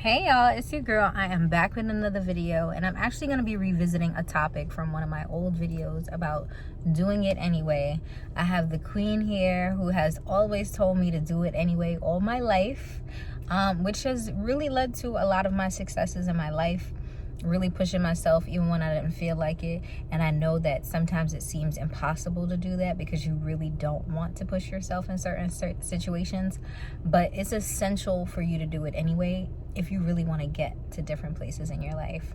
Hey y'all, it's your girl. I am back with another video, and I'm actually going to be revisiting a topic from one of my old videos about doing it anyway. I have the queen here who has always told me to do it anyway all my life, which has really led to a lot of my successes in my life, really pushing myself even when I didn't feel like it. And I know that sometimes it seems impossible to do that because you really don't want to push yourself in certain situations, but it's essential for you to do it anyway if you really want to get to different places in your life.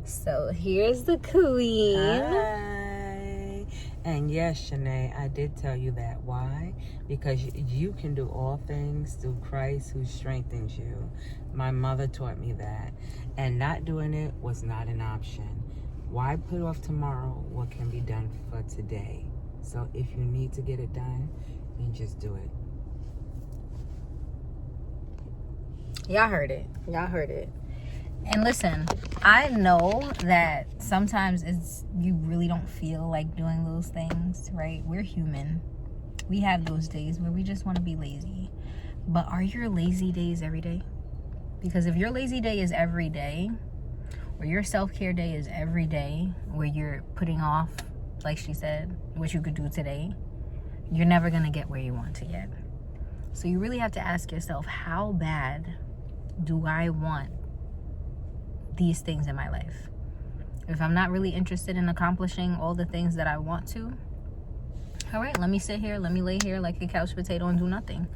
So here's the queen. Hi. And yes, Shanae, I did tell you that. Why? Because you can do all things through Christ who strengthens you. My mother taught me that. And not doing it was not an option. Why put off tomorrow what can be done for today? So if you need to get it done, then just do it. Y'all heard it. And listen, I know that sometimes you really don't feel like doing those things, right? We're human. We have those days where we just want to be lazy. But are your lazy days every day? Because if your lazy day is every day, or your self-care day is every day, where you're putting off, like she said, what you could do today, you're never going to get where you want to get. So you really have to ask yourself, how bad do I want these things in my life? If I'm not really interested in accomplishing all the things that I want to, all right, let me sit here, let me lay here like a couch potato and do nothing.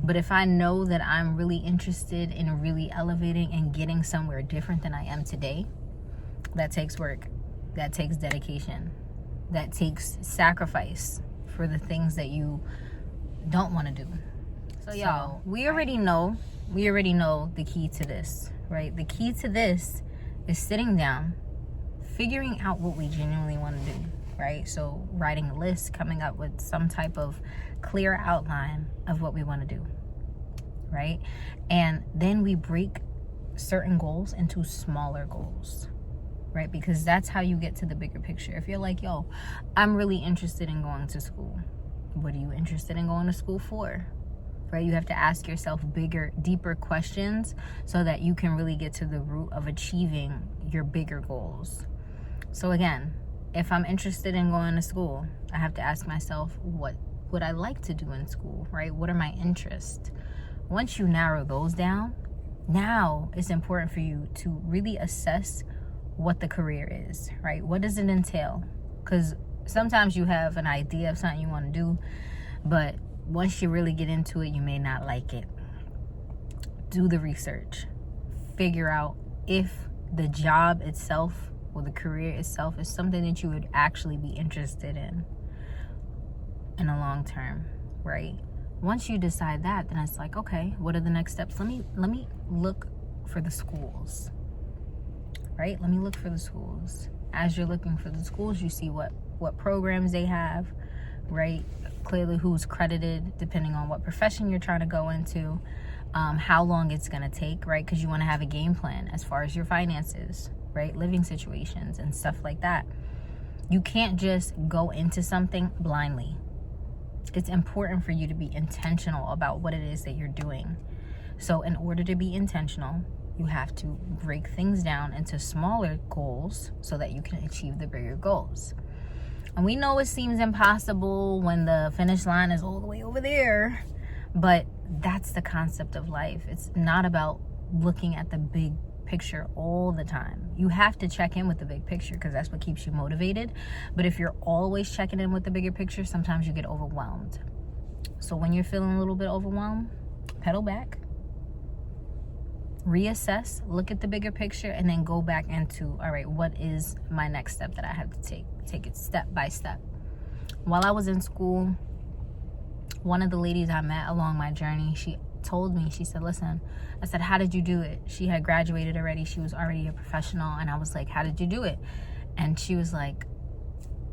But if I know that I'm really interested in really elevating and getting somewhere different than I am today, that takes work, that takes dedication, that takes sacrifice for the things that you don't want to do. So y'all, we already know the key to this, right? The key to this is sitting down, figuring out what we genuinely want to do, right? So writing a list, coming up with some type of clear outline of what we want to do, right? And then we break certain goals into smaller goals, right? Because that's how you get to the bigger picture. If you're like, yo, I'm really interested in going to school. What are you interested in going to school for? Right? You have to ask yourself bigger, deeper questions so that you can really get to the root of achieving your bigger goals. So again, if I'm interested in going to school, I have to ask myself, what would I like to do in school, right? What are my interests? Once you narrow those down, now it's important for you to really assess what the career is, right? What does it entail? Because sometimes you have an idea of something you want to do, but once you really get into it, you may not like it. Do the research. Figure out if the job itself or the career itself is something that you would actually be interested in a long term, right? Once you decide that, then it's like, okay, what are the next steps? Let me look for the schools, right? Let me look for the schools. As you're looking for the schools, you see what programs they have, right? Clearly who's credited, depending on what profession you're trying to go into, how long it's going to take, right? Because you want to have a game plan as far as your finances, right? Living situations and stuff like that. You can't just go into something blindly. It's important for you to be intentional about what it is that you're doing. So in order to be intentional, you have to break things down into smaller goals so that you can achieve the bigger goals. And we know it seems impossible when the finish line is all the way over there, but that's the concept of life. It's not about looking at the big picture all the time. You have to check in with the big picture because that's what keeps you motivated. But if you're always checking in with the bigger picture, sometimes you get overwhelmed. So when you're feeling a little bit overwhelmed, pedal back, reassess, look at the bigger picture, and then go back into, all right, what is my next step that I have to take it step by step. While I was in school, one of the ladies I met along my journey, she told me, she said, listen, I said, how did you do it? She had graduated already. She was already a professional. And I was like, how did you do it? And she was like,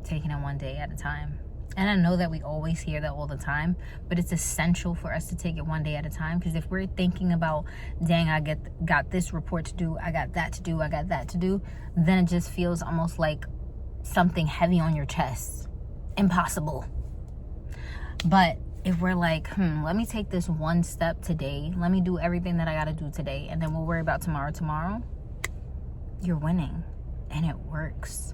taking it one day at a time. And I know that we always hear that all the time, but it's essential for us to take it one day at a time. Because if we're thinking about, dang, I got this report to do, I got that to do, I got that to do, then it just feels almost like something heavy on your chest. Impossible. But if we're like, let me take this one step today, let me do everything that I gotta do today, and then we'll worry about tomorrow, you're winning. And it works.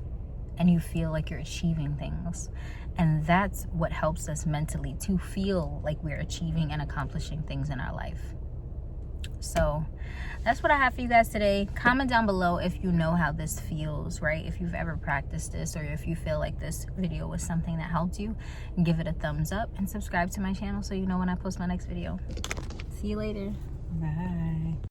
And you feel like you're achieving things. And that's what helps us mentally, to feel like we're achieving and accomplishing things in our life. So that's what I have for you guys today. Comment down below if you know how this feels, right? If you've ever practiced this, or if you feel like this video was something that helped you, give it a thumbs up and subscribe to my channel so you know when I post my next video. See you later. Bye.